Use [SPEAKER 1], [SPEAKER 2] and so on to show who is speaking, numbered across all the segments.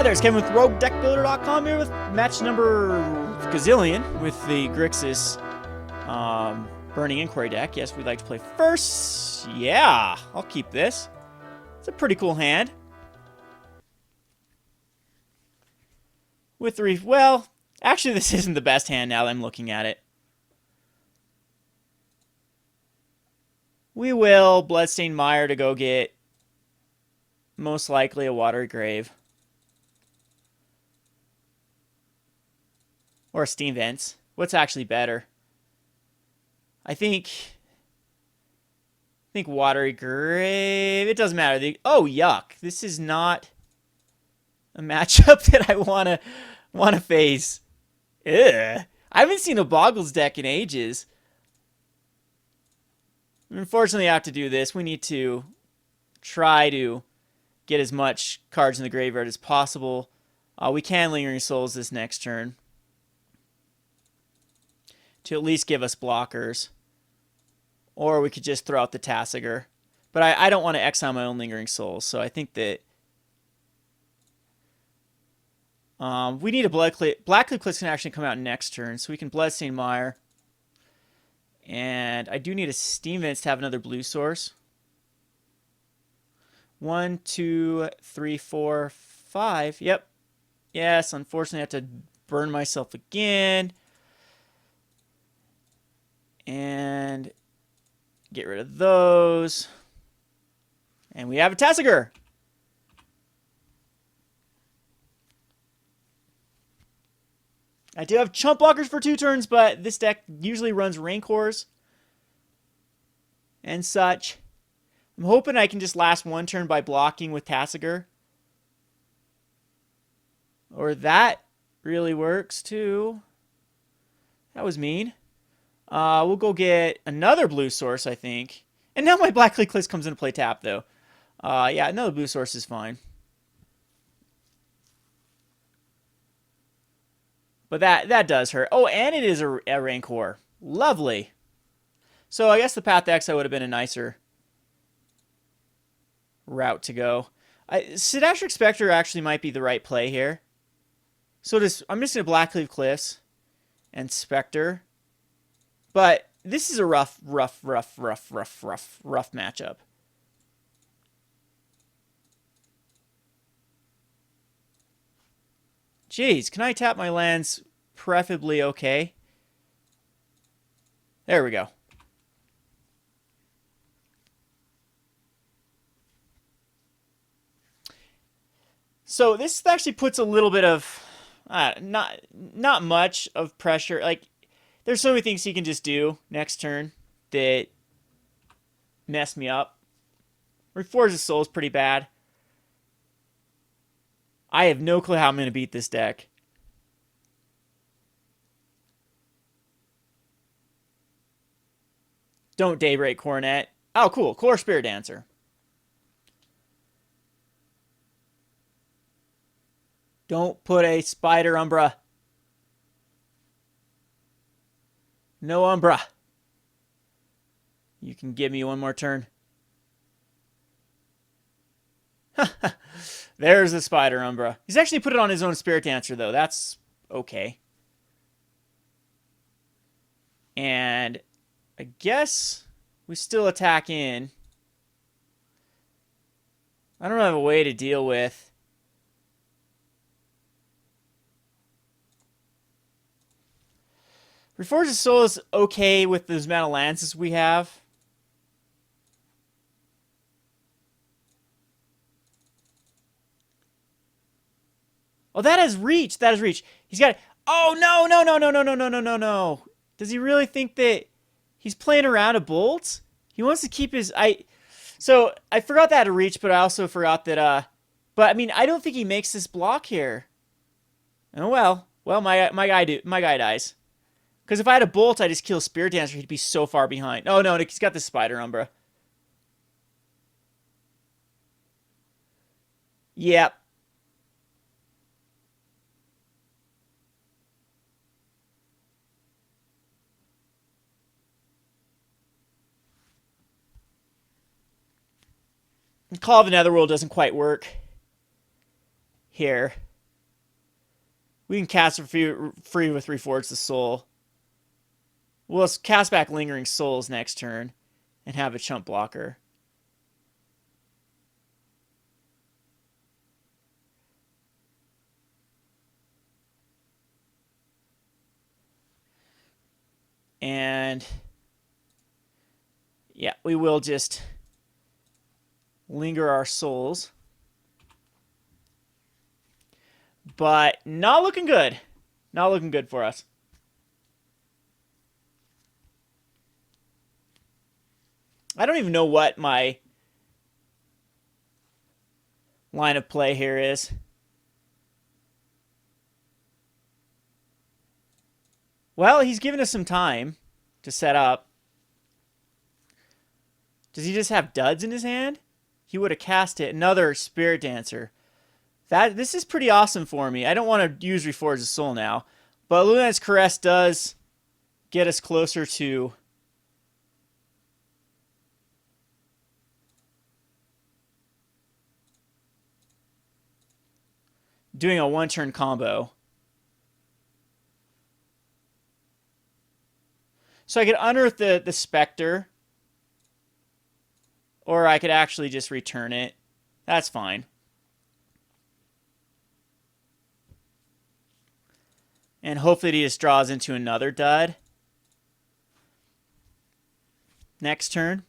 [SPEAKER 1] Hi there, it's Kevin with RogueDeckBuilder.com here with match number gazillion with the Grixis Burning Inquiry deck. Yes, we'd like to play first. Yeah, I'll keep this. It's a pretty cool hand. With three, well, actually this isn't the best hand now that I'm looking at it. We will Bloodstained Mire to go get most likely a Watery Grave. Or Steam Vents. What's actually better? I think Watery Grave. It doesn't matter. Oh, yuck. This is not a matchup that I wanna face. Ugh. I haven't seen a Bogles deck in ages. Unfortunately, I have to do this. We need to try to get as much cards in the graveyard as possible. We can Lingering Souls this next turn to at least give us blockers. Or we could just throw out the Tasigur. But I don't want to exile my own Lingering Souls, so I think that we need a Blackcleave Cliffs can actually come out next turn, so we can Bloodstained Mire. And I do need a Steam Vents to have another blue source. 1, 2, 3, 4, 5. Yep. Yes, unfortunately I have to burn myself again. And get rid of those. And we have a Tasigur. I do have chump blockers for 2 turns, but this deck usually runs Rancors and such. I'm hoping I can just last 1 turn by blocking with Tasigur. Or that really works too. That was mean. We'll go get another blue source, I think. And now my Blackcleave Cliffs comes into play tap, though. Yeah, another blue source is fine. But that does hurt. Oh, and it is a Rancor. Lovely. So I guess the Path X would have been a nicer route to go. Siddastric Spectre actually might be the right play here. So I'm just going to Blackcleave Cliffs and Spectre. But this is a rough matchup. Jeez, can I tap my lands preferably okay? There we go. So this actually puts a little bit of not much of pressure. Like, there's so many things he can just do next turn that mess me up. Reforge the Soul is pretty bad. I have no clue how I'm going to beat this deck. Don't Daybreak Coronet. Oh, cool. Core Spirit Dancer. Don't put a Spider Umbra. No Umbra. You can give me one more turn. There's the Spider Umbra. He's actually put it on his own Spirit Dancer, though. That's okay. And I guess we still attack in. I don't have a way to deal with Reforge the Soul is okay with those amount of lances we have. Oh, that has reach. That has reach. He's got it. Oh, no, no, no, no, no, no, no, no, no, no. Does he really think that he's playing around a bolt? He wants to keep his... So, I forgot that to reach, but I also forgot that... But, I mean, I don't think he makes this block here. Oh, well. Well, my guy dies. Because if I had a bolt, I just kill Spirit Dancer, he'd be so far behind. Oh, no, he's got the Spider Umbra. Yep. Call of the Netherworld doesn't quite work here. We can cast for free with Reforge the Soul. We'll cast back Lingering Souls next turn and have a chump blocker. And yeah, we will just linger our souls. But not looking good. Not looking good for us. I don't even know what my line of play here is. Well, he's given us some time to set up. Does he just have duds in his hand? He would have cast it. Another Spirit Dancer. This is pretty awesome for me. I don't want to use Reforge the Soul now. But Luna's Caress does get us closer to doing a one-turn combo. So I could unearth the Spectre. Or I could actually just return it. That's fine. And hopefully he just draws into another dud. Next turn.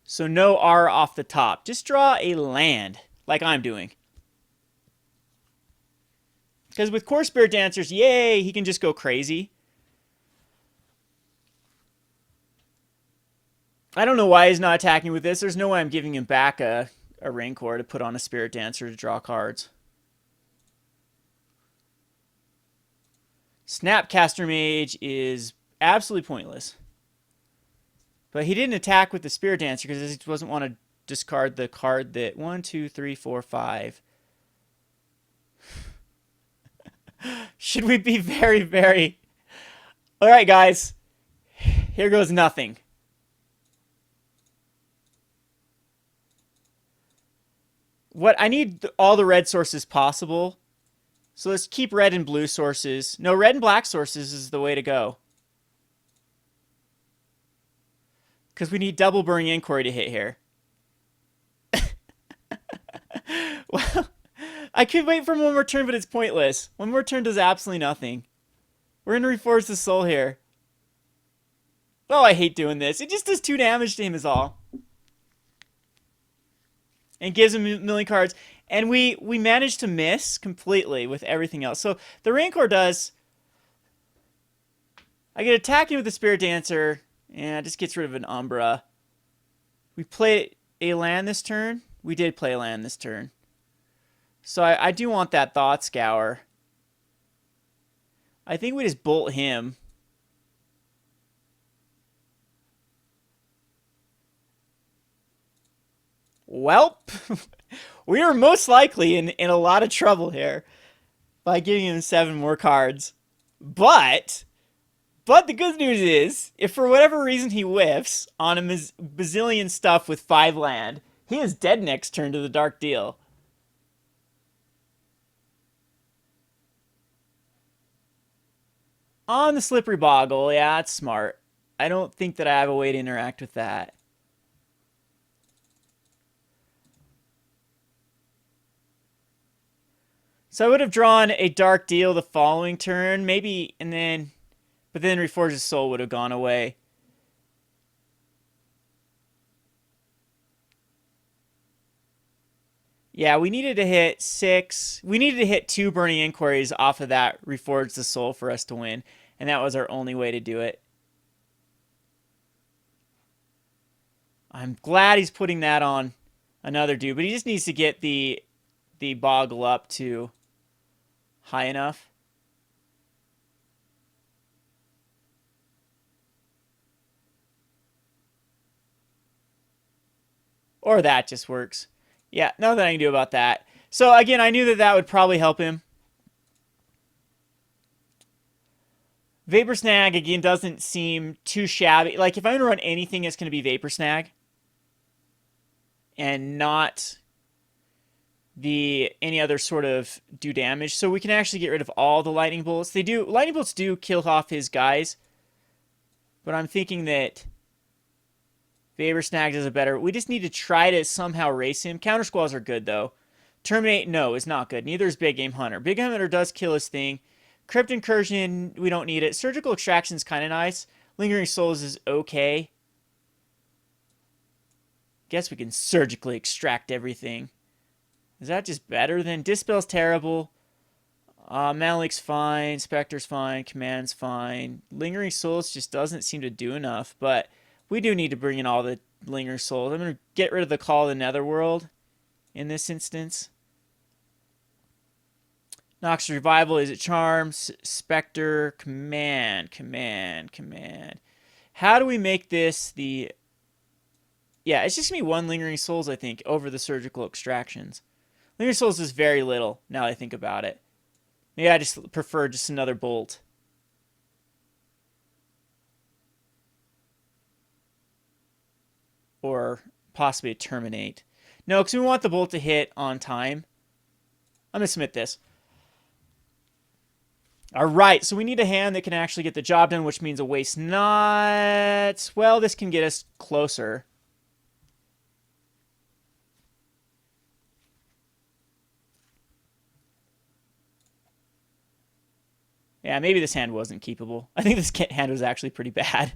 [SPEAKER 1] So no R off the top. Just draw a land, like I'm doing. Because with Core Spirit Dancers, yay, he can just go crazy. I don't know why he's not attacking with this. There's no way I'm giving him back a Rancor to put on a Spirit Dancer to draw cards. Snapcaster Mage is absolutely pointless. But he didn't attack with the Spirit Dancer because he doesn't want to discard the card that 1, 2, 3, 4, 5. Should we be very, very... Alright, guys. Here goes nothing. I need all the red sources possible. So let's keep red and blue sources. No, red and black sources is the way to go. Because we need double Burning Inquiry to hit here. Well, I could wait for one more turn, but it's pointless. One more turn does absolutely nothing. We're going to Reforge the Soul here. Oh, I hate doing this. It just does 2 damage to him is all. And gives him a million cards. And we managed to miss completely with everything else. So the Rancor does... I get attacking with the Spirit Dancer, and it just gets rid of an Umbra. We play a land this turn. We did play a land this turn. So I do want that Thought Scour. I think we just bolt him. Welp. We are most likely in a lot of trouble here by giving him 7 more cards. But the good news is, if for whatever reason he whiffs on a bazillion stuff with 5 land, he is dead next turn to the Dark Deal. On the Slippery Boggle, yeah, that's smart. I don't think that I have a way to interact with that. So I would have drawn a Dark Deal the following turn, maybe, but then Reforge the Soul would have gone away. Yeah, we needed to hit 6. We needed to hit 2 Burning Inquiries off of that Reforge the Soul for us to win. And that was our only way to do it. I'm glad he's putting that on another dude. But he just needs to get the Boggle up to high enough. Or that just works. Yeah, nothing I can do about that. So, again, I knew that would probably help him. Vapor Snag, again, doesn't seem too shabby. Like, if I'm going to run anything, it's going to be Vapor Snag. And not any other sort of do damage. So we can actually get rid of all the lightning bolts. Lightning bolts do kill off his guys, but I'm thinking that Faber Snag does a better. We just need to try to somehow race him. Counter squalls are good though. Terminate, no, is not good. Neither is Big Game Hunter. Big Game Hunter does kill his thing. Crypt Incursion, we don't need it. Surgical Extraction is kind of nice. Lingering Souls is okay. Guess we can surgically extract everything. Is that just better than... Dispel's terrible. Malik's fine. Spectre's fine. Command's fine. Lingering Souls just doesn't seem to do enough, but we do need to bring in all the Lingering Souls. I'm going to get rid of the Call of the Netherworld in this instance. Noxus Revival, is it Charms? Spectre, Command. How do we make this the... Yeah, it's just going to be one Lingering Souls, I think, over the Surgical Extractions. Lingering Souls is very little, now that I think about it. Maybe I just prefer just another bolt. Or possibly a Terminate. No, because we want the bolt to hit on time. I'm going to submit this. Alright, so we need a hand that can actually get the job done, which means a waste not... Well, this can get us closer. Yeah, maybe this hand wasn't keepable. I think this hand was actually pretty bad.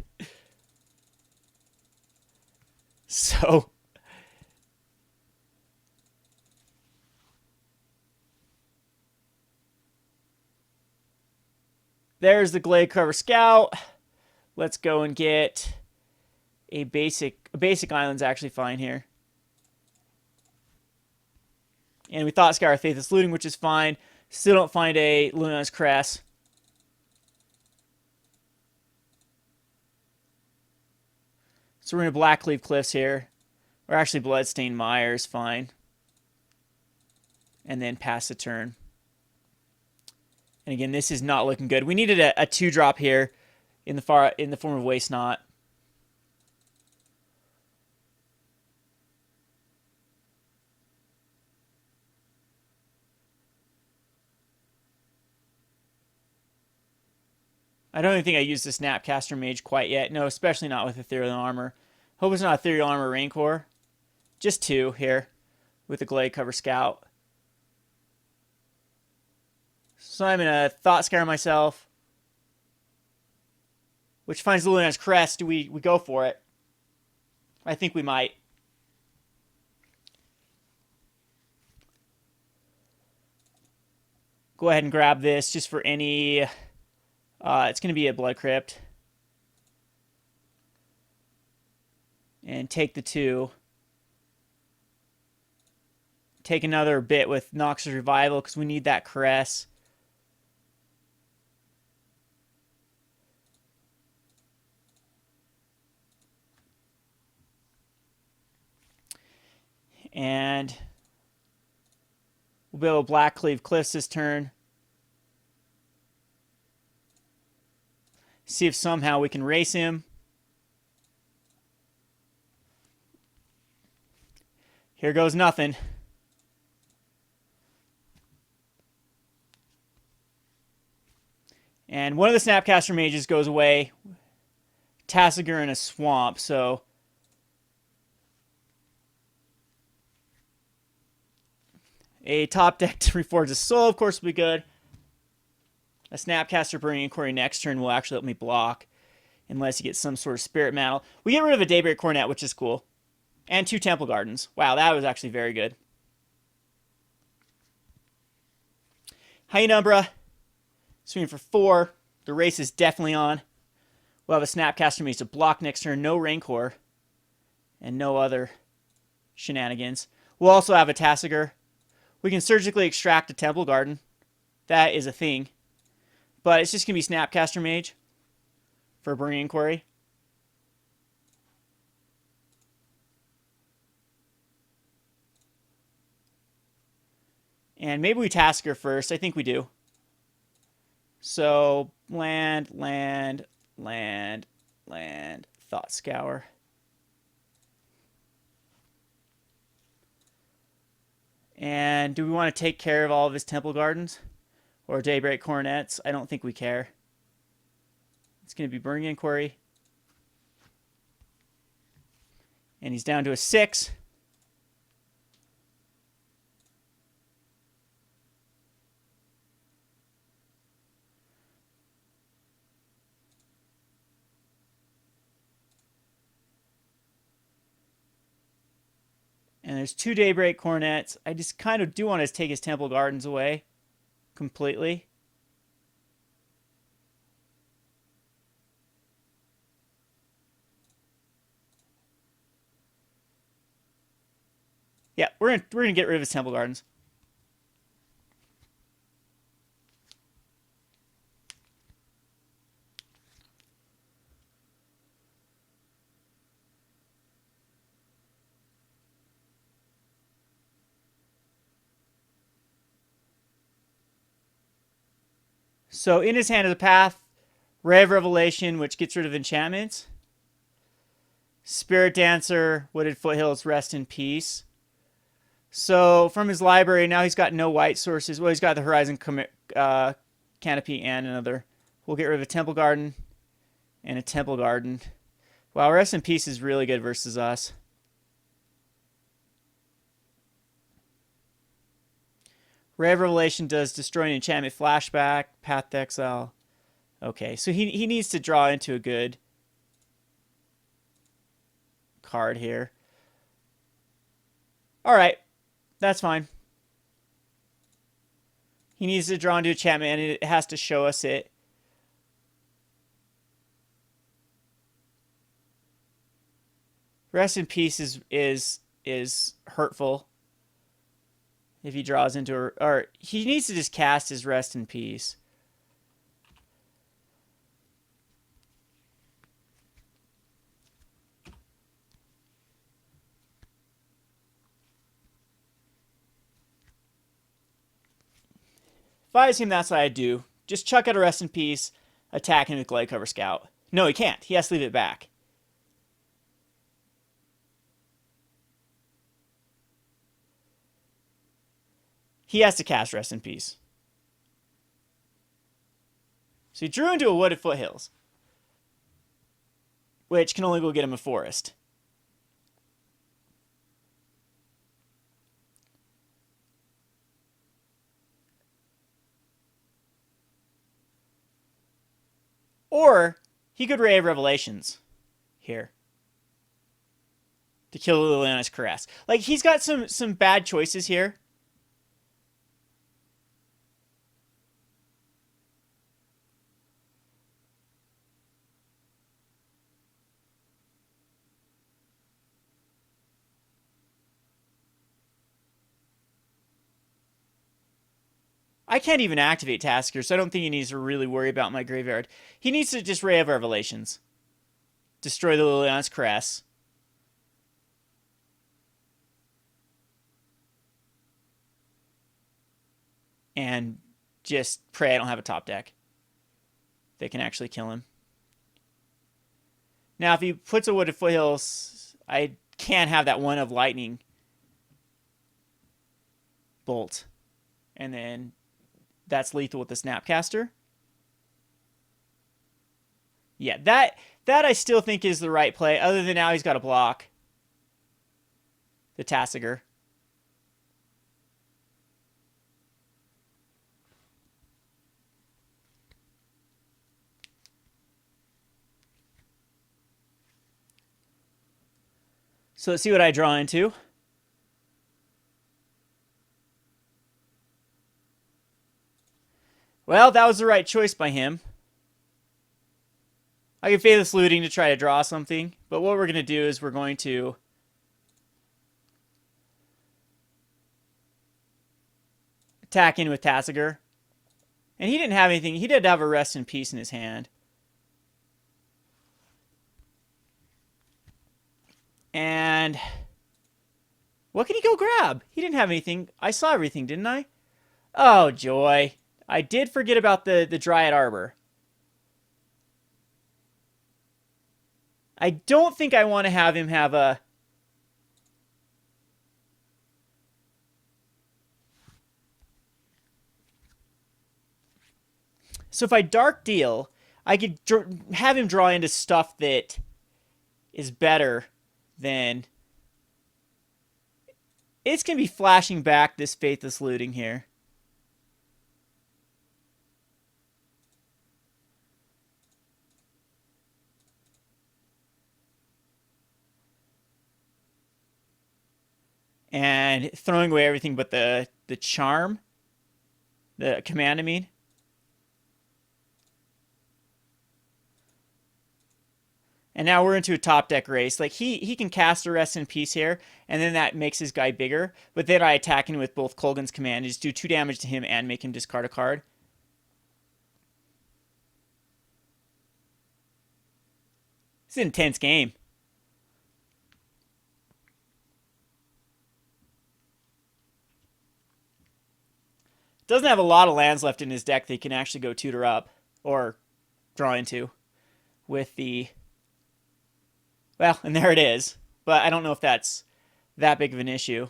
[SPEAKER 1] So... There's the Glade Cover Scout. Let's go and get a basic island's actually fine here. And we thought Scour Faithless Looting, which is fine. Still don't find a Luna's Crest. So we're going to Blackleaf Cliffs here. Or actually Bloodstained Mires, fine. And then pass the turn. And again, this is not looking good. We needed a 2-drop here in the form of Waste Not. I don't even think I used the Snapcaster Mage quite yet. No, especially not with Ethereal Armor. Hope it's not Ethereal Armor Rancor. Just 2 here with the Glade Cover Scout. So I'm going to Thought Scour myself. Which finds the Luna's Crest. Do we go for it? I think we might. Go ahead and grab this just for any... it's going to be a Blood Crypt. And take the 2. Take another bit with Noxus Revival because we need that Caress. And we'll be able to Blackleaf Cliffs this turn. See if somehow we can race him. Here goes nothing. And one of the Snapcaster Mages goes away. Tassiger in a swamp, so... A top deck to Reforge the Soul, of course, will be good. A Snapcaster Burning Inquiry next turn will actually let me block. Unless you get some sort of Spirit Mantle. We get rid of a Daybreak Coronet, which is cool. And 2 Temple Gardens. Wow, that was actually very good. Hyenumbra. Swinging for 4. The race is definitely on. We'll have a Snapcaster Mage to block next turn. No Rancor. And no other shenanigans. We'll also have a Tassiger. We can surgically extract a Temple Garden. That is a thing. But it's just going to be Snapcaster Mage for Burning Inquiry. And maybe we Tasker first. I think we do. So, land, Thought Scour. And do we want to take care of all of his Temple Gardens? Or Daybreak Coronets? I don't think we care. It's going to be Burning Inquiry. And he's down to a 6. And there's 2 Daybreak Coronets. I just kind of do want to take his Temple Gardens away completely. Yeah, we're gonna get rid of his Temple Gardens. So in his hand is a Path, Ray of Revelation, which gets rid of enchantments. Spirit Dancer, Wooded Foothills, Rest in Peace. So from his library, now he's got no white sources. Well, he's got the Horizon Canopy and another. We'll get rid of a Temple Garden and a Temple Garden. Wow, Rest in Peace is really good versus us. Ray of Revelation does destroy an enchantment flashback, Path to Exile. Okay, so he needs to draw into a good card here. All right, that's fine. He needs to draw into enchantment, and it has to show us it. Rest in Peace is hurtful. If he draws into her, or he needs to just cast his Rest in Peace. If I was him, that's what I'd do. Just chuck out a Rest in Peace, attack him with Glade Cover Scout. No, he can't. He has to leave it back. He has to cast Rest in Peace. So he drew into a Wooded Foothills, which can only go get him a forest. Or he could Ray of Revelations here to kill Liliana's Caress. Like, he's got some bad choices here. I can't even activate Tasker, so I don't think he needs to really worry about my graveyard. He needs to just Ray of Revelations. Destroy the Liliana's Caress. And just pray I don't have a top deck that can actually kill him. Now, if he puts a Wooded Foothills, I can't have that one of Lightning Bolt. And then that's lethal with the Snapcaster. Yeah, that I still think is the right play, other than now he's got to block the Tassiger. So let's see what I draw into. Well, that was the right choice by him. I can Faithless Looting to try to draw something, but what we're going to do is we're going to attack in with Tassiger. And he didn't have anything. He did have a Rest in Peace in his hand. And what can he go grab? He didn't have anything. I saw everything, didn't I? Oh, joy. I did forget about the Dryad Arbor. I don't think I want to have him have a... So if I Dark Deal, I could have him draw into stuff that is better than... It's going to be flashing back this Faithless Looting here. And throwing away everything but the charm. The command, I mean. And now we're into a top deck race. Like, he can cast a Rest in Peace here, and then that makes his guy bigger. But then I attack him with both Kolgan's command, just do 2 damage to him and make him discard a card. It's an intense game. Doesn't have a lot of lands left in his deck that he can actually go tutor up or draw into with the... Well, and there it is. But I don't know if that's that big of an issue.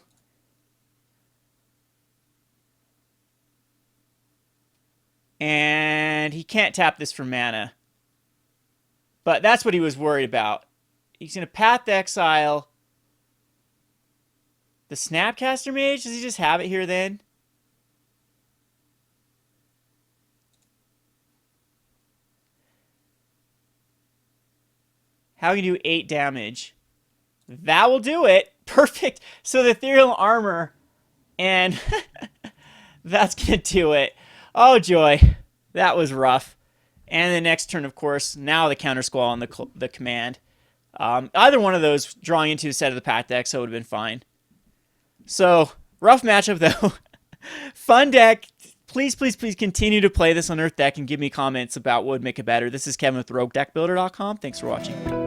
[SPEAKER 1] And he can't tap this for mana. But that's what he was worried about. He's going to Path to Exile the Snapcaster Mage. Does he just have it here then? How can you do 8 damage? That will do it. Perfect. So the Ethereal Armor, and that's going to do it. Oh, joy. That was rough. And the next turn, of course, now the Counter Squall on the command. Either one of those drawing into a set of the Path deck, so it would have been fine. So, rough matchup, though. Fun deck. Please, please, please continue to play this on Earth Deck and give me comments about what would make it better. This is Kevin with RogueDeckBuilder.com. Thanks for watching.